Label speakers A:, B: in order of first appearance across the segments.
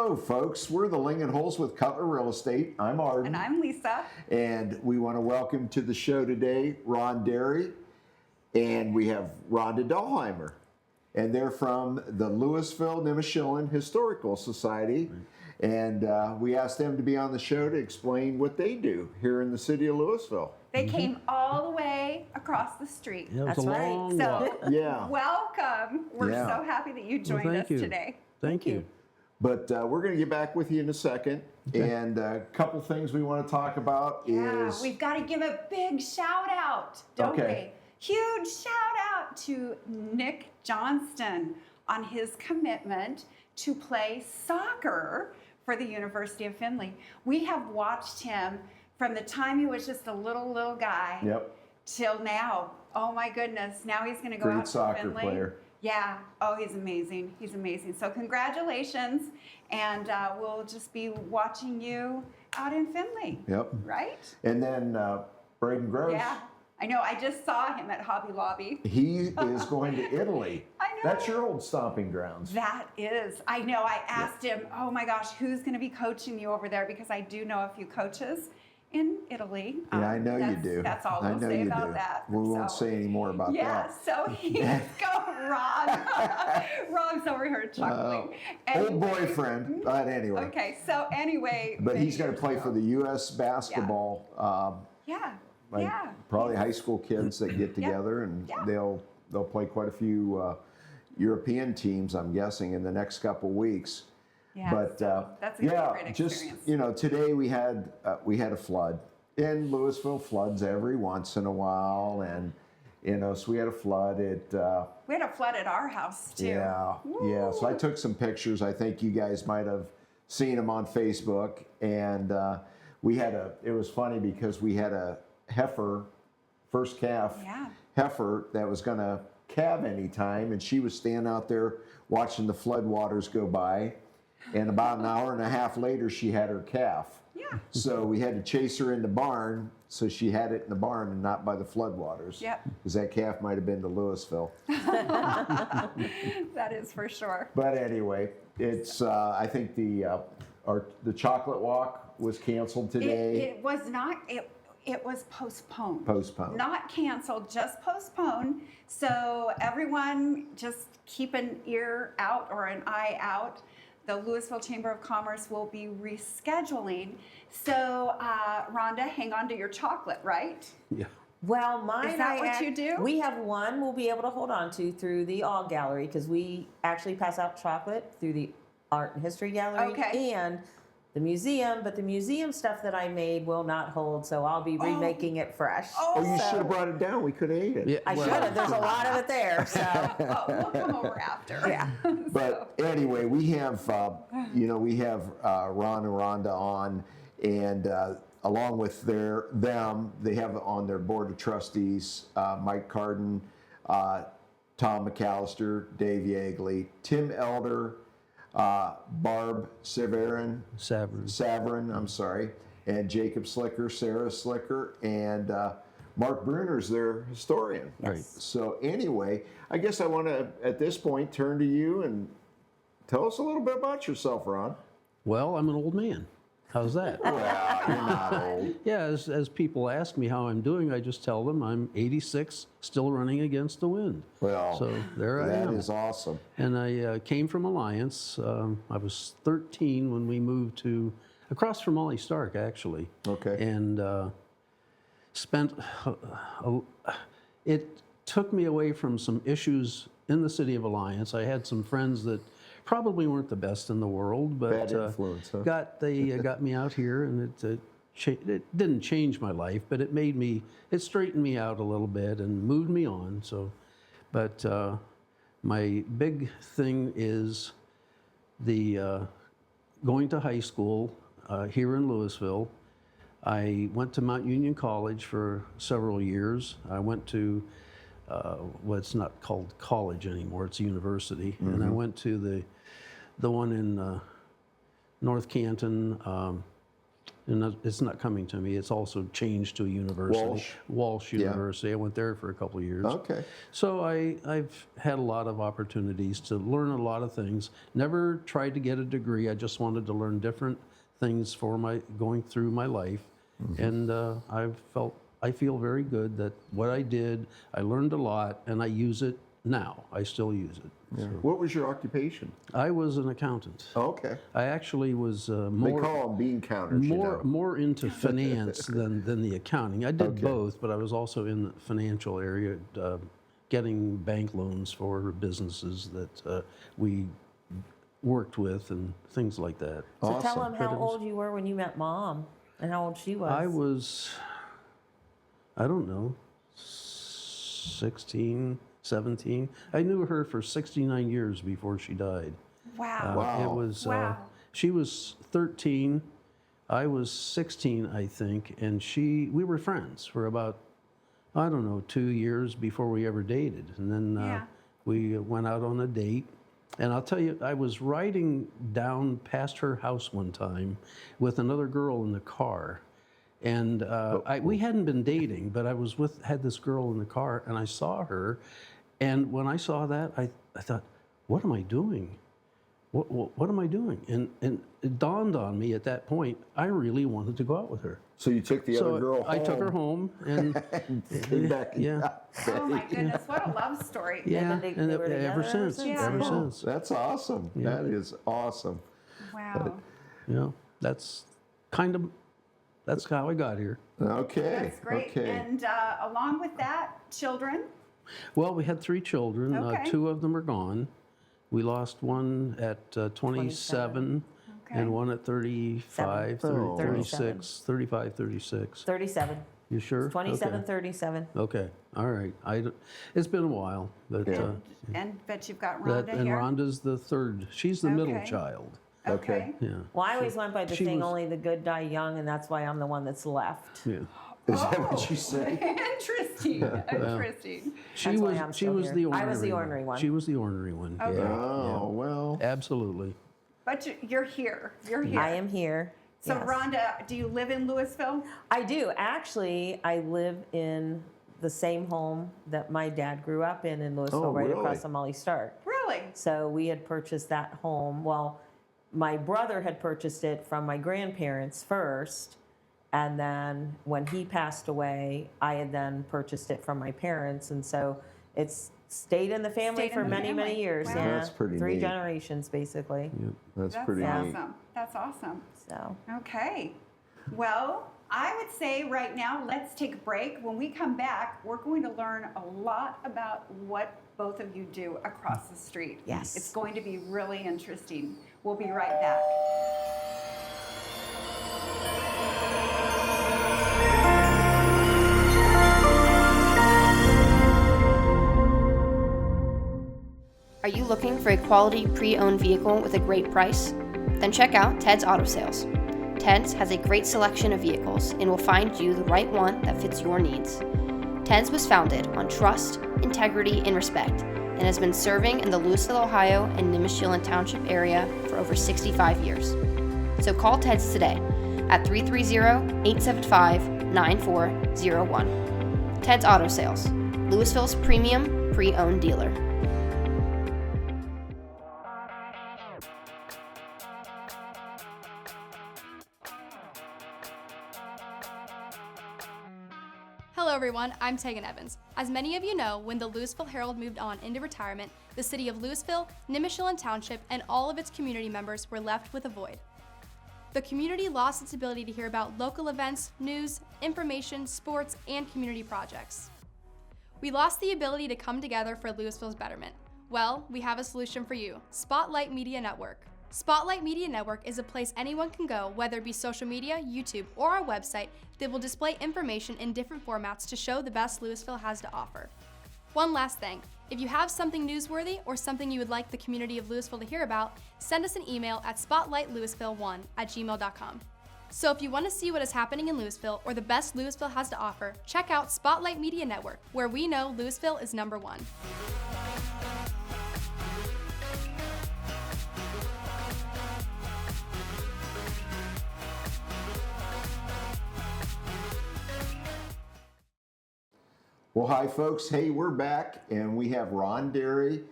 A: Hello, folks. We're the Lingenhoels with Cutler Real Estate. I'm Arden.
B: And I'm Lisa.
A: And we want to welcome to the show today Ron Derry, and we have Rhonda Dahlheimer. And they're from the Louisville Nimishillen Historical Society. And we asked them to be on the show to explain what they do here in the city of Louisville.
B: They came all the way across the street.
C: Yeah, it was a long walk.
B: So, welcome. We're so happy that you joined us today.
C: Thank you.
A: But we're going to get back with you in a second. Okay. And a couple things we want to talk about is...
B: we've got to give a big shout out, don't we? Huge shout out to Nick Johnston on his commitment to play soccer for the University of Findlay. We have watched him from the time he was just a little guy till now. Oh my goodness, now he's going to go out to
A: soccer
B: Findlay.
A: Player.
B: Yeah, oh, he's amazing. He's amazing. So congratulations, and we'll just be watching you out in Findlay.
A: Yep.
B: Right?
A: And then Braden Gross.
B: Yeah, I know. I just saw him at Hobby Lobby.
A: He is going to Italy.
B: I know.
A: That's your old stomping grounds.
B: That is. I know. I asked him, oh my gosh, who's going to be coaching you over there? Because I do know a few coaches in Italy.
A: Yeah, I know you do.
B: That's all we'll say about that.
A: We won't say any more about that.
B: Yeah, so he's going, Ron. Ron's over here chuckling.
A: Old boyfriend, but anyway.
B: Okay, so anyway.
A: But he's going to play for the U.S. basketball. Probably high school kids that get together, and they'll play quite a few European teams, I'm guessing, in the next couple weeks.
B: Yeah,
A: but
B: that's a great experience.
A: Just today we had a flood, and Louisville floods every once in a while, and so we had a flood.
B: We had a flood at our house too.
A: Yeah, yeah. So I took some pictures. I think you guys might have seen them on Facebook, and it was funny because we had a heifer, first calf heifer that was going to calve any time, and she was standing out there watching the flood waters go by. And about an hour and a half later, she had her calf.
B: Yeah.
A: So we had to chase her in the barn, so she had it in the barn and not by the floodwaters.
B: Yep.
A: Because that calf might have been to Louisville.
B: That is for sure.
A: But anyway, it's I think the chocolate walk was canceled today.
B: It was not. It was postponed.
A: Postponed.
B: Not canceled, just postponed. So everyone just keep an ear out or an eye out. The Louisville Chamber of Commerce will be rescheduling. So, Rhonda, hang on to your chocolate, right?
C: Yeah.
D: Well, mine.
B: Is that what you do?
D: We have one we'll be able to hold on to through the Ahh Gallery because we actually pass out chocolate through the Art and History Gallery and the museum. But the museum stuff that I made will not hold, so I'll be remaking it fresh.
A: Oh, you should have brought it down. We could have ate it.
D: Yeah, I should have. There's a lot of it there. So
B: we'll come over after.
D: Yeah.
A: But anyway, we have Ron and Rhonda on, and along with them, they have on their board of trustees Mike Carden, Tom McAllister, Dave Yeagley, Tim Elder, Barb Savarin, I'm sorry, and Jacob Slicker, Sarah Slicker, and Mark Bruner's their historian.
C: Right.
A: So anyway, I guess I want to, at this point, turn to you and tell us a little bit about yourself, Ron.
C: Well, I'm an old man. How's that?
A: Well, you're not old.
C: Yeah, as people ask me how I'm doing, I just tell them I'm 86, still running against the wind.
A: Well,
C: so there I am.
A: That is awesome.
C: And I came from Alliance. I was 13 when we moved across from Ollie Stark, actually.
A: Okay.
C: And it took me away from some issues in the city of Alliance. I had some friends that probably weren't the best in the world, but
A: bad influence, huh?
C: they got me out here, and it didn't change my life, but it straightened me out a little bit and moved me on. So, but my big thing is the going to high school here in Louisville. I went to Mount Union College for several years. I went to it's not called college anymore, it's a university. Mm-hmm. And I went to the one in North Canton, and it's not coming to me. It's also changed to a university. Walsh
A: Yeah.
C: University. I went there for a couple of years.
A: Okay.
C: So I've had a lot of opportunities to learn a lot of things. Never tried to get a degree. I just wanted to learn different things for going through my life. And I feel very good that what I did, I learned a lot, and I use it now. I still use it.
A: Yeah. What was your occupation?
C: I was an accountant.
A: Okay.
C: I actually was
A: They
C: more
A: call them bean counters.
C: more into finance than the accounting. I did both, but I was also in the financial area, getting bank loans for businesses that we worked with and things like that.
D: So tell them how old you were when you met Mom and how old she was.
C: I was, I don't know, 16, 17. I knew her for 69 years before she died.
B: Wow.
C: It was,
B: Wow.
C: she was 13, I was 16, I think, and we were friends for about, I don't know, 2 years before we ever dated. And then we went out on a date. And I'll tell you, I was riding down past her house one time with another girl in the car. And we hadn't been dating, but I was had this girl in the car, and I saw her. And when I saw that, I thought, what am I doing? What am I doing? And it dawned on me at that point, I really wanted to go out with her.
A: So you took the other girl home.
C: I took her home and
A: Came back.
C: yeah.
B: Oh my goodness, what a love story.
C: Yeah,
D: then they were together
C: ever
D: ever
C: since.
D: since.
C: Ever
A: Oh,
C: since.
A: that's awesome.
C: Yeah.
A: That is awesome.
B: Wow.
C: You know, that's how I got here.
A: Okay.
B: That's great.
A: Okay.
B: And along with that, children.
C: Well, we had 3 children.
B: Okay.
C: 2 of them are gone. We lost one at 27
B: Okay.
C: and one at 35, 30,
D: 37.
C: 36, 35, 36.
D: 37.
C: You sure?
D: 27,
C: Okay.
D: 37.
C: Okay. All right. It's been a while, but
A: Yeah.
B: And bet you've got Rhonda
C: and
B: here.
C: Rhonda's the third. She's the middle
B: Okay.
C: child.
B: Okay.
C: Yeah.
D: Well, I always went by the
C: she
D: thing,
C: was-
D: only the good die young, and that's why I'm the one that's left.
C: Yeah.
A: Is that what you said?
B: Interesting. Interesting.
C: She
D: That's why
C: was
D: I'm
C: she
D: still
C: was
D: here.
C: the ornery
D: I was the ornery one.
C: She was the ornery one.
B: Okay.
C: Yeah.
A: Oh, well.
C: Absolutely.
B: But you're here. You're here.
D: I am here.
B: So
D: yes.
B: Rhonda, do you live in Louisville?
D: I do. Actually, I live in the same home that my dad grew up in Louisville,
A: Oh,
D: right
A: really?
D: across from Molly Stark.
B: Really?
D: So we had purchased that home. Well, my brother had purchased it from my grandparents first. And then when he passed away, I had then purchased it from my parents. And so it's stayed in the family
B: Stayed in
D: for
B: the
D: many,
B: family.
D: many years.
B: Wow.
D: Yeah.
A: That's pretty
D: 3
A: neat.
D: generations, basically.
C: Yeah.
A: That's
B: That's
A: pretty
B: awesome.
A: neat.
B: That's awesome.
D: So
B: Okay. Well, I would say right now, let's take a break. When we come back, we're going to learn a lot about what both of you do across the street.
D: Yes.
B: It's going to be really interesting. We'll be right back.
E: Are you looking for a quality pre-owned vehicle with a great price? Then check out Ted's Auto Sales. Ted's has a great selection of vehicles and will find you the right one that fits your needs. Ted's was founded on trust, integrity, and respect, and has been serving in the Louisville, Ohio and Nimishillen Township area for over 65 years. So call Ted's today at 330-875-9401. Ted's Auto Sales, Louisville's premium pre-owned dealer.
F: Hello everyone, I'm Tegan Evans. As many of you know, when the Louisville Herald moved on into retirement, the city of Louisville, Nimishillen Township, and all of its community members were left with a void. The community lost its ability to hear about local events, news, information, sports, and community projects. We lost the ability to come together for Louisville's betterment. Well, we have a solution for you, Spotlight Media Network. Spotlight Media Network is a place anyone can go, whether it be social media, YouTube, or our website, that will display information in different formats to show the best Louisville has to offer. One last thing, if you have something newsworthy or something you would like the community of Louisville to hear about, send us an email at spotlightlouisville1@gmail.com. So if you want to see what is happening in Louisville or the best Louisville has to offer, check out Spotlight Media Network, where we know Louisville is #1.
A: Well, hi, folks. Hey, we're back, and we have Ron Derry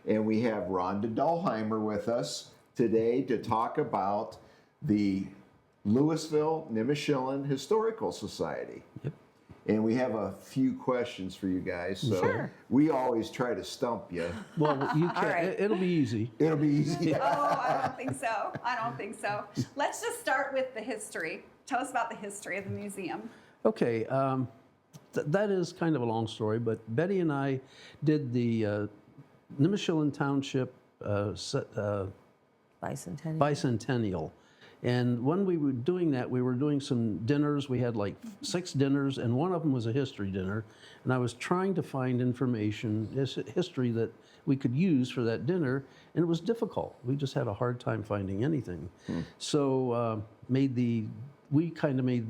A: and we have Rhonda Dahlheimer with us today to talk about the Louisville Nimishillen Historical Society.
C: Yep.
A: And we have a few questions for you guys. So
D: Sure.
A: we always try to stump you.
C: Well, you can.
D: right.
C: It'll be easy.
A: It'll be easy.
B: Oh, I don't think so. I don't think so. Let's just start with the history. Tell us about the history of the museum.
C: Okay, that is kind of a long story, but Betty and I did the Nimishillen Township
D: Bicentennial.
C: Bicentennial. And when we were doing that, we were doing some dinners. We had like 6 dinners, and one of them was a history dinner. And I was trying to find information, history that we could use for that dinner, and it was difficult. We just had a hard time finding anything. So we kind of made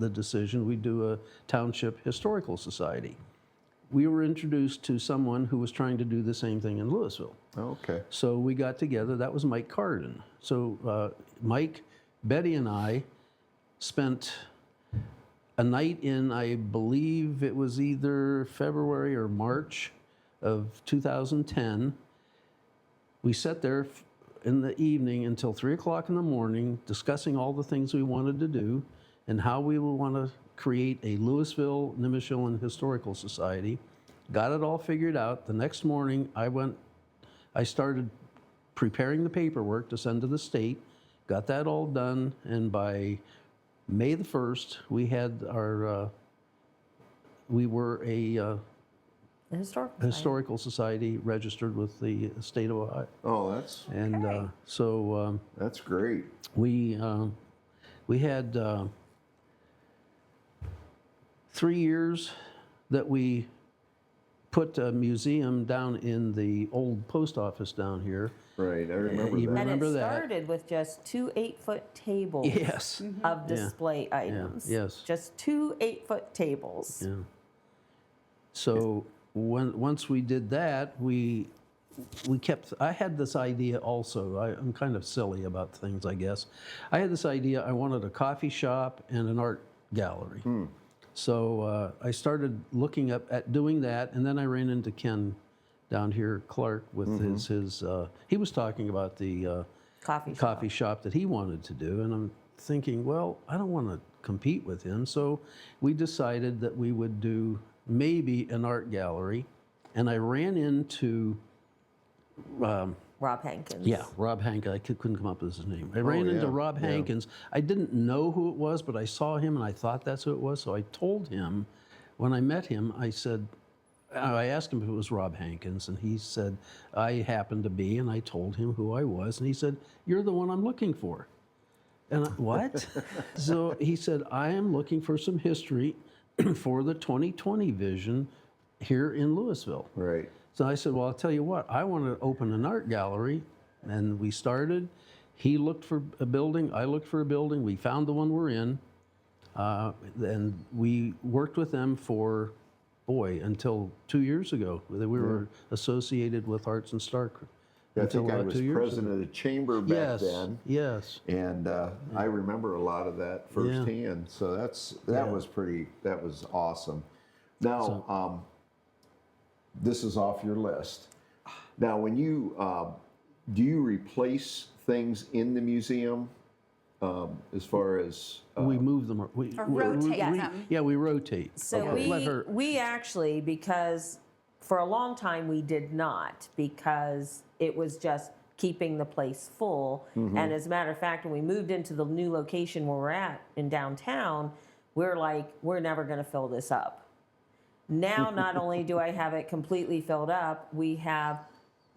C: the decision we'd do a Township Historical Society. We were introduced to someone who was trying to do the same thing in Louisville.
A: Okay.
C: So we got together. That was Mike Carden. So Mike, Betty, and I spent a night in, I believe it was either February or March of 2010. We sat there in the evening until 3 o'clock in the morning discussing all the things we wanted to do and how we would want to create a Louisville Nimishillen Historical Society. Got it all figured out. The next morning I started preparing the paperwork to send to the state, got that all done, and by May the 1st, we had our, we were a historical society registered with the state of Ohio.
A: Oh, that's
C: And so
A: that's great.
C: we had 3 years that we put a museum down in the old post office down here.
A: Right, I remember
C: You
A: that.
D: And it
C: remember that?
D: started with just 2 8-foot tables
C: Yes.
D: of display items.
C: yes.
D: Just 2 8-foot tables.
C: Yeah. So once we did that, we kept. I had this idea also. I'm kind of silly about things, I guess. I had this idea. I wanted a coffee shop and an art gallery. So I started looking up at doing that, and then I ran into Ken down here, Clark, with his. He was talking about the
D: Coffee
C: shop that he wanted to do, and I'm thinking, well, I don't want to compete with him, so we decided that we would do maybe an art gallery, and I ran into.
D: Rob Hankins.
C: Yeah, Rob Hankins. I couldn't come up with his name. I ran into
A: yeah,
C: Rob
A: yeah.
C: Hankins. I didn't know who it was, but I saw him and I thought that's who it was. So I told him, when I met him, I said, I asked him if it was Rob Hankins, and he said, I happened to be, and I told him who I was, and he said, you're the one I'm looking for. And what? So he said, I am looking for some history for the 2020 vision here in Louisville.
A: Right.
C: So I said, well, I'll tell you what, I want to open an art gallery. And we started. He looked for a building, I looked for a building. We found the one we're in. And we worked with them for, until 2 years ago. We were associated with Arts and Stark.
A: I think I
C: about
A: was
C: 2 years
A: president
C: ago.
A: of the chamber back
C: Yes,
A: then.
C: yes.
A: And I remember a lot of that firsthand. So that was awesome. Now, this is off your list. Now, when you do you replace things in the museum as far as
C: We move them.
B: Or rotate them.
C: Yeah, we rotate.
D: So
C: Okay.
D: we actually, because for a long time we did not, because it was just keeping the place full. And as a matter of fact, when we moved into the new location where we're at in downtown, we're like, we're never going to fill this up. Now, not only do I have it completely filled up, we have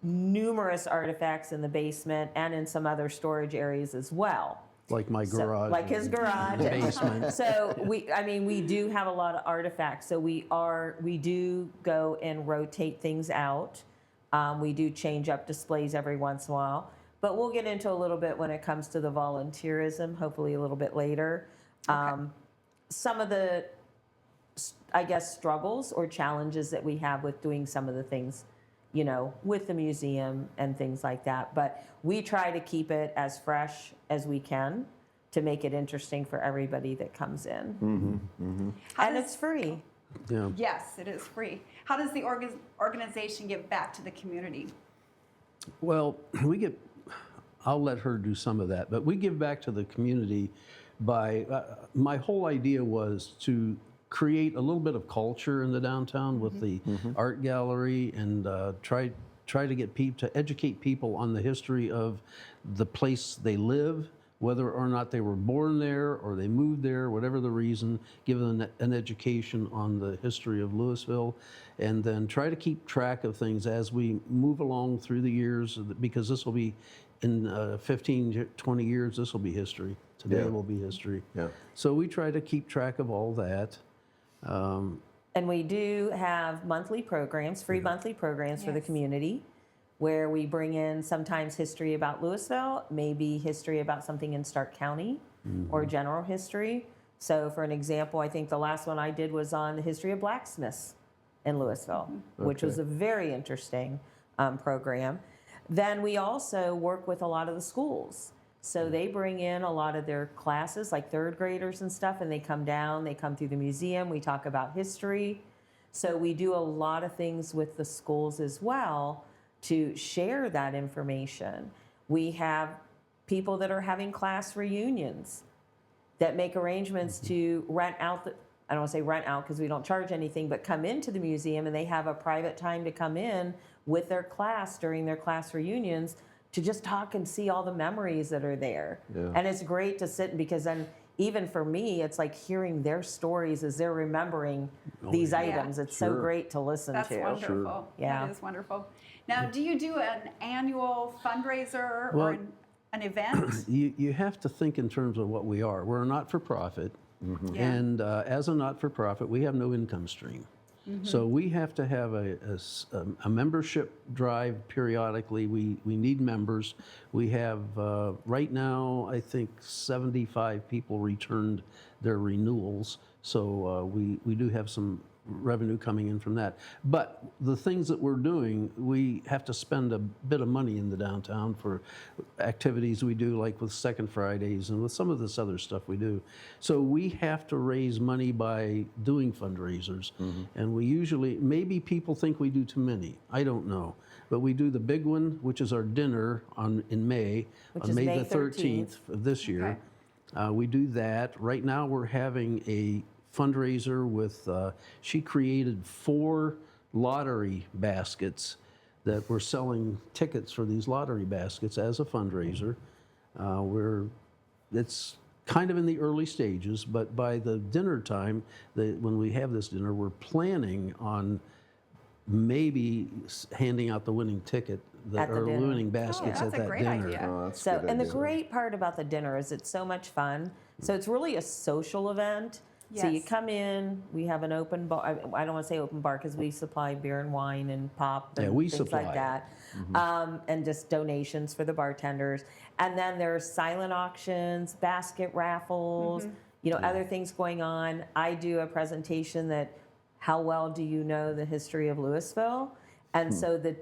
D: numerous artifacts in the basement and in some other storage areas as well.
C: Like my garage.
D: Like his garage.
C: Basement.
D: So we do have a lot of artifacts. So we do go and rotate things out. We do change up displays every once in a while. But we'll get into a little bit when it comes to the volunteerism, hopefully a little bit later. Some of the, I guess, struggles or challenges that we have with doing some of the things, with the museum and things like that. But we try to keep it as fresh as we can to make it interesting for everybody that comes in. And it's free.
C: Yeah.
B: Yes, it is free. How does the organization give back to the community?
C: Well, I'll let her do some of that, but we give back to the community by, my whole idea was to create a little bit of culture in the downtown with the art gallery and try to get people, to educate people on the history of the place they live, whether or not they were born there or they moved there, whatever the reason, give them an education on the history of Louisville, and then try to keep track of things as we move along through the years, because this will be, in 15, 20 years, this will be history. Today will be history.
A: Yeah.
C: So we try to keep track of all that.
D: And we do have monthly programs, free monthly programs for the community, where we bring in sometimes history about Louisville, maybe history about something in Stark County, or general history. So for an example, I think the last one I did was on the history of blacksmiths in Louisville, which was a very interesting program. Then we also work with a lot of the schools. So they bring in a lot of their classes, like third graders and stuff, and they come down, they come through the museum, we talk about history. So we do a lot of things with the schools as well to share that information. We have people that are having class reunions that make arrangements to rent out, I don't want to say rent out because we don't charge anything, but come into the museum and they have a private time to come in with their class during their class reunions to just talk and see all the memories that are there.
A: Yeah.
D: And it's great to sit, because then even for me, it's like hearing their stories as they're remembering these items. It's so great to listen
B: That's
D: to.
B: wonderful.
D: Yeah.
B: That is wonderful. Now, do you do an annual fundraiser
C: Well,
B: or an event?
C: You have to think in terms of what we are. We're a not-for-profit,
B: Yeah.
C: and as a not-for-profit, we have no income stream. So we have to have a membership drive periodically. We need members. We have, right now, I think 75 people returned their renewals. So we do have some revenue coming in from that. But the things that we're doing, we have to spend a bit of money in the downtown for activities we do, like with Second Fridays and with some of this other stuff we do. So we have to raise money by doing fundraisers. And we usually, maybe people think we do too many. I don't know. But we do the big one, which is our dinner in May,
D: Which
C: on
D: is
C: May
D: May
C: the 13th of this year. We do that. Right now we're having a fundraiser with, she created 4 lottery baskets that we're selling tickets for these lottery baskets as a fundraiser. It's kind of in the early stages, but by the dinner time, when we have this dinner, we're planning on maybe handing out the winning ticket
D: At the dinner.
C: winning baskets
B: that's
C: at
B: a
C: that
B: great
C: dinner.
B: idea.
A: Oh, that's a
D: So,
A: good
D: and the
A: idea.
D: great part about the dinner is it's so much fun. So it's really a social event. So you
B: Yes.
D: come in, we have an open bar. I don't want to say open bar because we supply beer and wine and pop and
C: Yeah, we
D: things
C: supply
D: like
C: it.
D: that. And just donations for the bartenders. And then there's silent auctions, basket raffles, other things going on. I do a presentation that, how well do you know the history of Louisville? And so the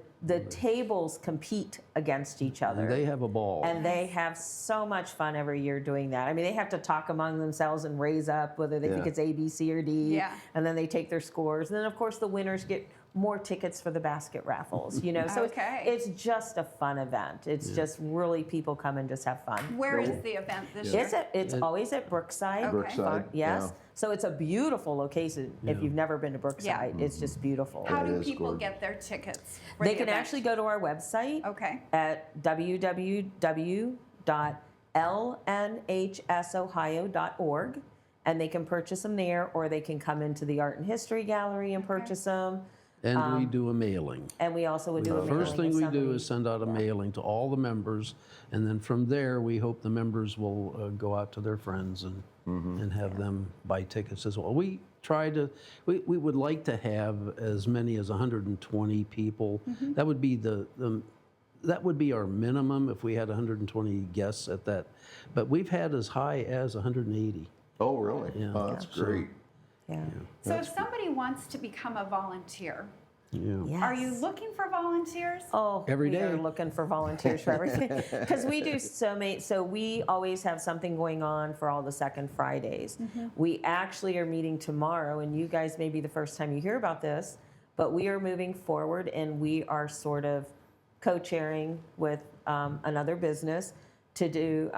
D: tables compete against each other.
C: And they have a ball.
D: And they have so much fun every year doing that. I mean, they have to talk among themselves and raise up whether they think
A: Yeah.
D: it's A, B, C, or D.
B: Yeah.
D: And then they take their scores. And then, of course, the winners get more tickets for the basket raffles, So
B: Okay.
D: it's just a fun event. It's just really people come and just have fun.
B: Where is the event this year?
D: It's always at Brookside.
B: Okay.
A: Brookside,
D: Yes.
A: yeah.
D: So it's a beautiful location. If you've never been to Brookside, it's just beautiful.
B: How
A: It
B: do
A: is
B: people
A: gorgeous.
B: get their tickets? for
D: They
B: the
D: can
B: event?
D: actually go to our website.
B: Okay.
D: At www.lnhsohio.org, and they can purchase them there, or they can come into the Art and History Gallery and purchase them.
C: And we do a mailing.
D: And we also would do a
C: The
D: mailing.
C: first thing
D: if
C: we do
D: somebody-
C: is send out a mailing to all the members, and then from there, we hope the members will go out to their friends and have them buy tickets as well. We would like to have as many as 120 people. That would be that would be our minimum if we had 120 guests at that. But we've had as high as 180.
A: Oh, really?
C: Yeah.
A: Oh, that's
C: So-
A: great.
D: Yeah.
B: So if somebody wants to become a volunteer,
C: Yeah.
D: Yes.
B: Are you looking for volunteers?
D: Oh,
C: Every
D: we are
C: day.
D: looking for volunteers for everything. Because we do so many, so we always have something going on for all the second Fridays. We actually are meeting tomorrow, and you guys may be the first time you hear about this, but we are moving forward and we are sort of co-chairing with another business to do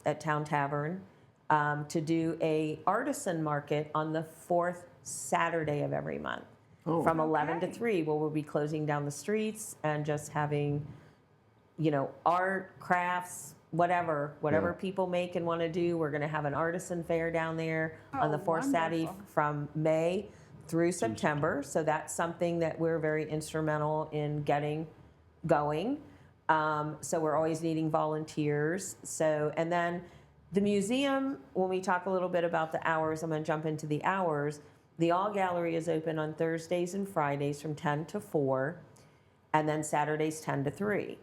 D: at Town Tavern to do a artisan market on the fourth Saturday of every month. From 11 to 3, where we'll be closing down the streets and just having, you know, art, crafts, whatever people make and want to do. We're going to have an artisan fair down there on the fourth Saturday from May through September. So that's something that we're very instrumental in getting going. So we're always needing volunteers. So, and then the museum, when we talk a little bit about the hours, I'm going to jump into the hours. The Ahh Gallery is open on Thursdays and Fridays from 10 to 4, and then Saturdays 10 to 3.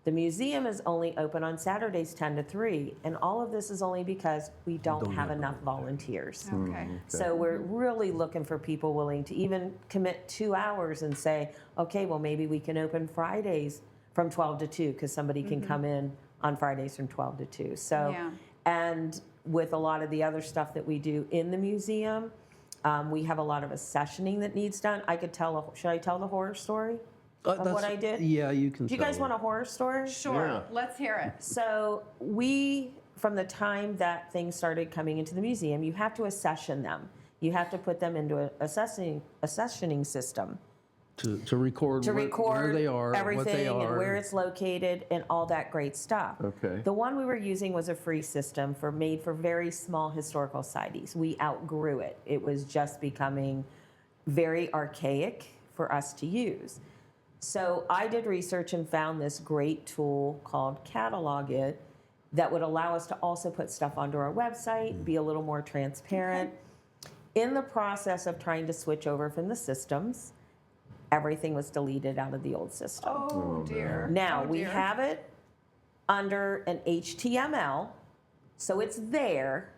D: The museum is only open on Saturdays 10 to 3, and all of this is only because we don't have enough volunteers.
B: Okay.
D: So we're really looking for people willing to even commit 2 hours and say, okay, well, maybe we can open Fridays from 12 to 2, because somebody can come in on Fridays from 12 to 2. So, and with a lot of the other stuff that we do in the museum, we have a lot of accessioning that needs done. I could tell, should I tell the horror story of what I did?
C: Yeah, you can.
D: Do you guys want a horror story?
B: Sure.
A: Yeah.
B: Let's hear it.
D: So we, from the time that things started coming into the museum, you have to accession them. You have to put them into a accessioning system.
C: To record, where they are,
D: everything
C: what they are,
D: and where it's located and all that great stuff.
A: Okay.
D: The one we were using was a free system made for very small historical societies. We outgrew it. It was just becoming very archaic for us to use. So I did research and found this great tool called Catalog It that would allow us to also put stuff onto our website, be a little more transparent. In the process of trying to switch over from the systems, everything was deleted out of the old system.
B: Oh, dear.
D: Now,
B: Oh,
D: we
B: dear.
D: have it under an HTML, so it's there,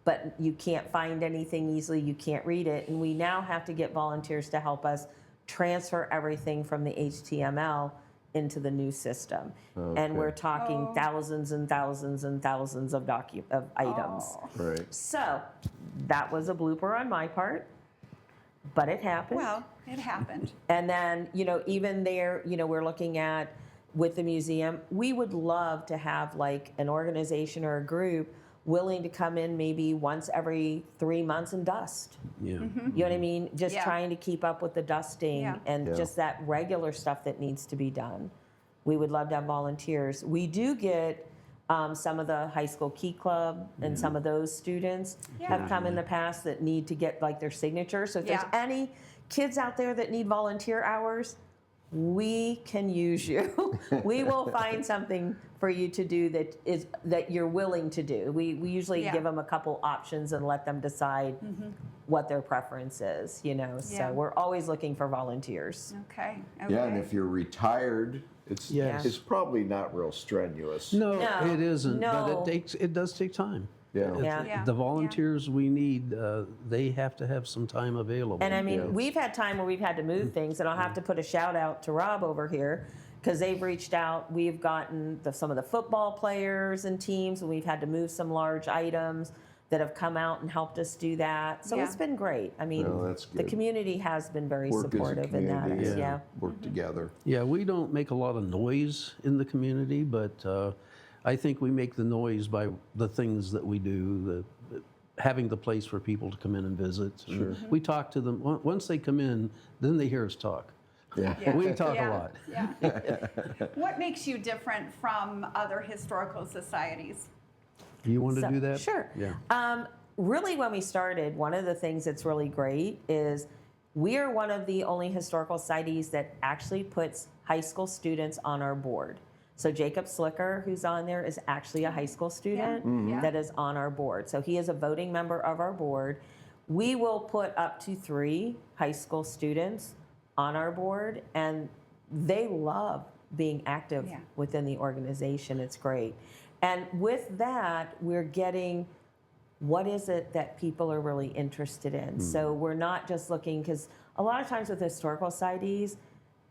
D: but you can't find anything easily, you can't read it, and we now have to get volunteers to help us transfer everything from the HTML into the new system. And we're talking thousands and thousands and thousands of items.
A: Right.
D: So, that was a blooper on my part, but it happened.
B: Well, it happened.
D: And then, you know, even there, you know, we're looking at with the museum, we would love to have like an organization or a group willing to come in maybe once every 3 months and dust.
C: Yeah.
D: You know what I mean? Just
B: Yeah.
D: trying to keep up with the dusting and just that regular stuff that needs to be done. We would love to have volunteers. We do get some of the high school key club and some of those students have come in the past that need to get like their signature. So if there's any kids out there that need volunteer hours, we can use you. We will find something for you to do that you're willing to do. We usually give them a couple options and let them decide what their preference is, you know. So we're always looking for volunteers.
B: Okay.
A: Yeah, and if you're retired, it's probably not real strenuous.
C: No,
D: No,
C: it isn't.
D: no.
C: But it does take time.
A: Yeah.
D: Yeah.
C: The volunteers we need, they have to have some time available.
D: And I mean, we've had time where we've had to move things, and I'll have to put a shout out to Rob over here because they've reached out. We've gotten some of the football players and teams, and we've had to move some large items that have come out and helped us do that. So it's been great. I mean,
A: that's
D: the
A: good.
D: community has been very
A: Work as a
D: supportive in that.
A: community,
D: Yeah.
A: Work together.
C: Yeah, we don't make a lot of noise in the community, but I think we make the noise by the things that we do, having the place for people to come in and visit. Sure. We talk to them. Once they come in, then they hear us talk.
A: Yeah.
C: We talk a lot.
B: Yeah. What makes you different from other historical societies?
C: Do you want to
D: So-
C: do that?
D: Sure.
C: Yeah.
D: Really, when we started, one of the things that's really great is we are one of the only historical societies that actually puts high school students on our board. So Jacob Slicker, who's on there, is actually a high school student that is on our board. So he is a voting member of our board. We will put up to 3 high school students on our board, and they love being active within the organization. It's great. And with that, we're getting what is it that people are really interested in? So we're not just looking, because a lot of times with historical societies,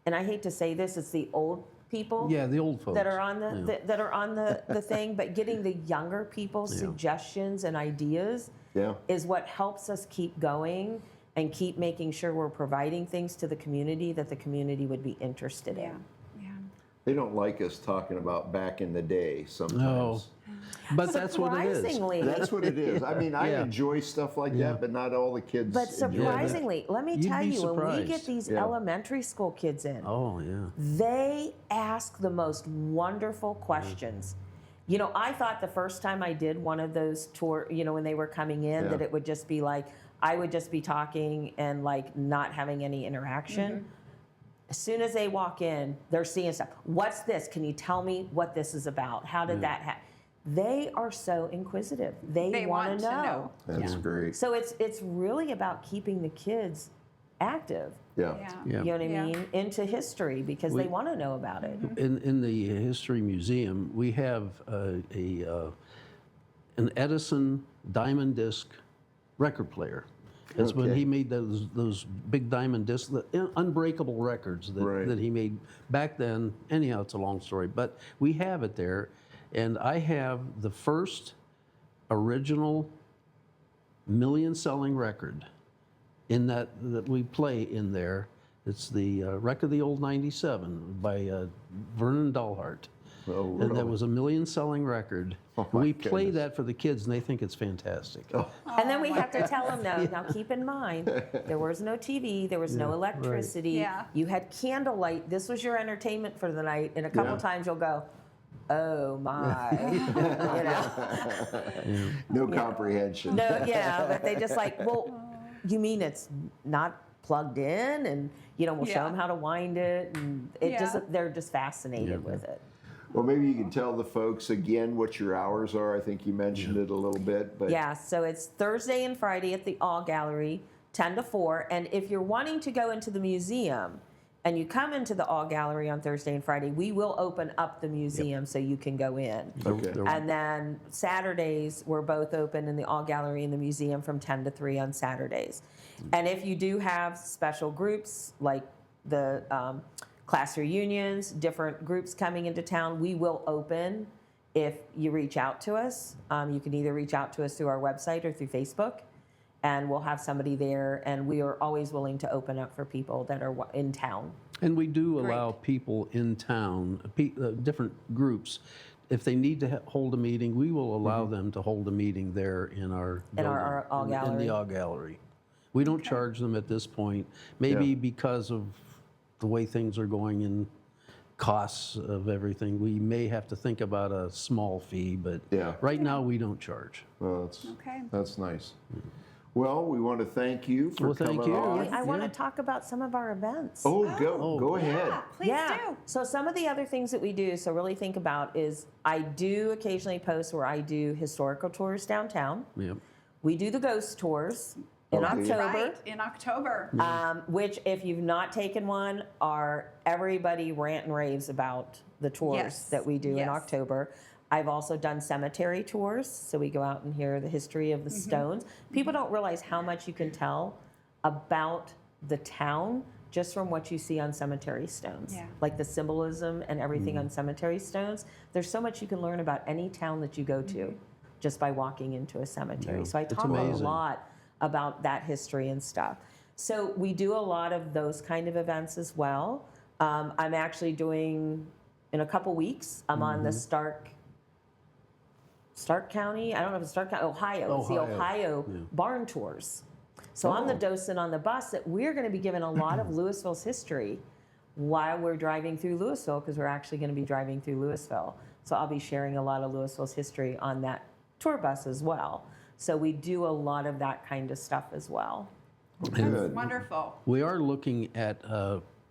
D: and I hate to say this, it's the old people
C: Yeah, the old folks.
D: that are on the thing, but getting the younger people's suggestions and ideas
A: Yeah.
D: is what helps us keep going and keep making sure we're providing things to the community that the community would be interested in.
B: Yeah.
A: They don't like us talking about back in the day sometimes.
C: No. But that's what it is.
D: Surprisingly,
A: That's what it is. I mean, I
C: Yeah.
A: enjoy stuff like that, but not all the kids
D: but
A: enjoy that.
D: surprisingly, let me
C: You'd
D: tell
C: be
D: you, when we get
C: surprised.
D: these
A: Yeah.
D: elementary school kids in,
C: Oh, yeah.
D: they ask the most wonderful questions. You know, I thought the first time I did one of those tour, you know, when they were coming in, that
A: Yeah.
D: it would just be like, I would just be talking and like not having any interaction. As soon as they walk in, they're seeing stuff. What's this? Can you tell me what this is about? How did that happen? They are so inquisitive. They want to know.
A: That's great.
D: So it's really about keeping the kids active.
A: Yeah.
B: Yeah.
C: Yeah.
D: You know what I
B: Yeah.
D: mean? Into history, because they want to know about it.
C: In the History Museum, we have an Edison diamond disc record player. That's when
A: Okay.
C: he made those big diamond discs, the unbreakable records
A: Right.
C: that he made back then. Anyhow, it's a long story, but we have it there, and I have the first original million-selling record in that we play in there. It's the Wreck of the Old 97 by Vernon Dahlheimer.
A: Oh,
C: And that
A: really?
C: was a million-selling record.
A: Oh, my
C: We play
A: goodness.
C: that for the kids, and they think it's fantastic.
D: And then we have to tell them, no, now keep in mind, there was no TV, there was no
C: right.
D: electricity.
B: Yeah.
D: You had candlelight. This was your entertainment for the night. And a couple
A: Yeah.
D: times you'll go, oh my, you know.
A: No comprehension.
D: No, yeah, but they just like, well, you mean it's not plugged in? And, you know, we'll show
B: Yeah.
D: them how to wind it. And it just,
B: Yeah.
D: they're just fascinated with it.
A: Well, maybe you can tell the folks again what your hours are. I think you mentioned it a little bit, but
D: Yeah, so it's Thursday and Friday at the Ahh Gallery, 10 to 4. And if you're wanting to go into the museum and you come into the Ahh Gallery on Thursday and Friday, we will open up the museum so you can go in.
A: Okay.
D: And then Saturdays, we're both open in the Ahh Gallery and the museum from 10 to 3 on Saturdays. And if you do have special groups like the class reunions, different groups coming into town, we will open if you reach out to us. You can either reach out to us through our website or through Facebook, and we'll have somebody there. And we are always willing to open up for people that are in town.
C: And we do allow people in town, different groups, if they need to hold a meeting, we will allow them to hold a meeting there in our
D: In our
C: building,
D: Ahh
C: in
D: Gallery.
C: the Ahh Gallery. We don't charge them at this point, maybe
A: Yeah.
C: because of the way things are going and costs of everything. We may have to think about a small fee, but
A: Yeah.
C: right now we don't charge.
A: well,
B: Okay.
A: that's nice. Well, we want to thank you for
C: Well, thank
A: coming
C: you.
A: on.
D: I want
C: Yeah.
D: to talk about some of our events.
A: Oh, go ahead.
B: Yeah, please do.
D: So some of the other things that we do, so really think about, is I do occasionally post where I do historical tours downtown.
C: Yep.
D: We do the ghost tours in
A: Okay.
D: October.
B: Right, in October.
D: Which, if you've not taken one, are everybody rant and raves about the tours
B: Yes,
D: that we do in
B: yes.
D: October. I've also done cemetery tours, so we go out and hear the history of the stones. People don't realize how much you can tell about the town just from what you see on cemetery stones.
B: Yeah.
D: Like the symbolism and everything on cemetery stones. There's so much you can learn about any town that you go to just by walking into a cemetery.
C: Yeah,
D: So I
C: it's
D: talk a
C: amazing.
D: lot about that history and stuff. So we do a lot of those kind of events as well. I'm actually doing, in a couple weeks, I'm on the Stark County, I don't know if it's Stark County, Ohio. It's the
C: Ohio.
D: Ohio barn tours. So I'm the docent on the bus that we're going to be given a lot of Louisville's history while we're driving through Louisville, because we're actually going to be driving through Louisville. So I'll be sharing a lot of Louisville's history on that tour bus as well. So we do a lot of that kind of stuff as well.
B: That's
A: Good.
B: wonderful.
C: We are looking at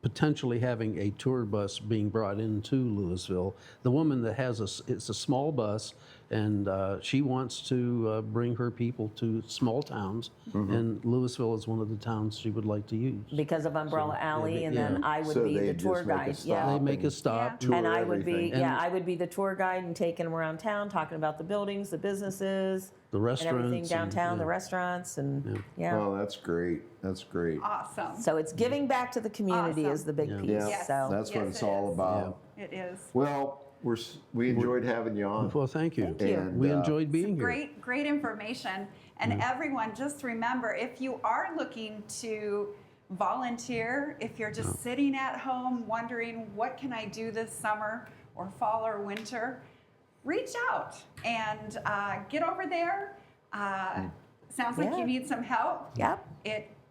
C: potentially having a tour bus being brought into Louisville. The woman that has it's a small bus, And she wants to bring her people to small towns, and Louisville is one of the towns she would like to use.
D: Because of Umbrella Alley, and then I would
A: So
D: be
A: they
D: the
A: just
D: tour
A: make a
D: guide.
A: stop.
C: They make a stop.
A: Tour
D: And I would be,
A: everything.
D: I would be the tour guide and taking them around town, talking about the buildings, the businesses,
C: The
D: and
C: restaurants.
D: everything downtown,
C: and,
D: the restaurants, and yeah.
A: Oh, that's great. That's great.
B: Awesome.
D: So it's giving back to the community
B: Awesome.
D: is the big
C: Yeah.
D: piece.
A: Yeah,
B: Yes.
D: So
A: that's what
B: Yes,
A: it's
B: it
A: all
B: is.
A: about.
B: It is.
A: Well, we enjoyed having you on.
C: Well, thank you.
D: Thank you.
A: And,
C: We enjoyed being here.
B: Great information. And everyone, just remember, if you are looking to volunteer, if you're just sitting at home wondering, what can I do this summer or fall or winter, reach out and get over there. Sounds like
D: Yeah.
B: you need some help.
D: Yep.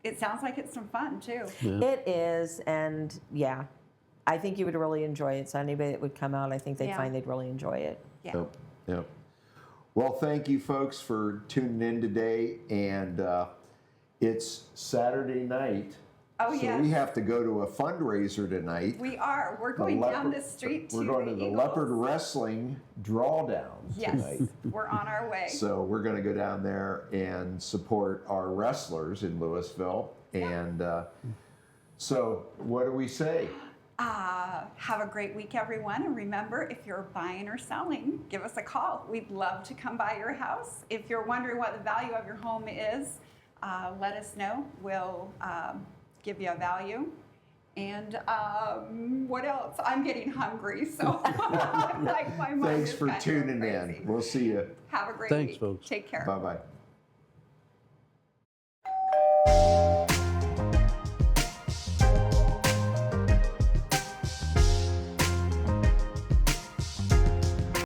B: It sounds like it's some fun too.
D: It is, and yeah, I think you would really enjoy it. So anybody that would come out, I think they'd
B: Yeah.
D: find they'd really enjoy it.
B: Yeah.
A: Yep. Yep. Well, thank you folks for tuning in today. And it's Saturday night.
B: Oh,
A: so
B: yes.
A: we have to go to a fundraiser tonight.
B: We are. We're going down the street to
A: We're going to the
B: Eagles.
A: Leopard Wrestling Drawdown
B: Yes,
A: tonight.
B: we're on our way.
A: So we're going to go down there and support our wrestlers in Louisville. And so what do we say?
B: Have a great week, everyone. And remember, if you're buying or selling, give us a call. We'd love to come by your house. If you're wondering what the value of your home is, let us know. We'll give you a value. And what else? I'm getting hungry, so I'm like, my mind
A: Thanks
B: is
A: for
B: kind of
A: tuning
B: crazy.
A: in. We'll see you.
B: Have a great
C: Thanks,
B: week.
C: folks.
B: Take care.
A: Bye-bye.